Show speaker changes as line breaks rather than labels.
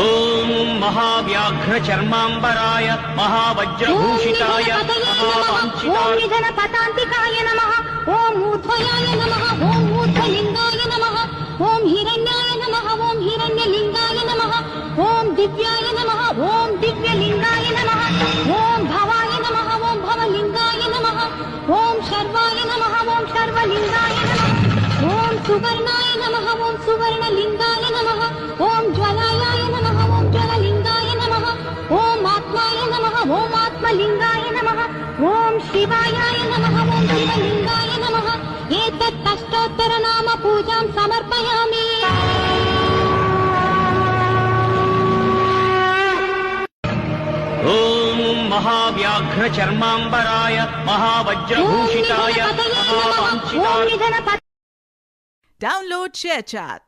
ఓం మహావ్యాఘ్ర చర్మాంబరాయ మహావజ్రభూషితాయ
ఓం నిధన పతాంతికాయ నమః ఓం ఊర్ధ్వయాయ నమః ఓం ఊర్ధ్వలింగాయ నమః ఓం హిరణ్యాయ నమః ఓం హిరణ్యలింగాయ నమః ఓం దివ్యాయ నమః ఓం దివ్యలింగాయ నమః ఓం భవాయ నమః ఓం భవలింగాయ నమః ఓం శర్వాయ నమః ఓం శర్వలింగాయ నమః ఓం సువర్ణాయ నమః ఓం సువర్ణలింగాయ నమః ఓం జ్వలాయ నమః ఓం జ్వలలింగాయ నమః ఓం ఆత్మాయ నమః ఓం ఆత్మలింగాయ నమః ఓం శివాయ నమః ఓం శివలింగాయ నమః ఏతత్ అష్టోత్తర నామ పూజాం సమర్పయామి.
ఓం మహావ్యాఘ్ర చర్మాంబరాయ మహావజ్రభూషితాయ
ఓం నిధన
Download ShareChat.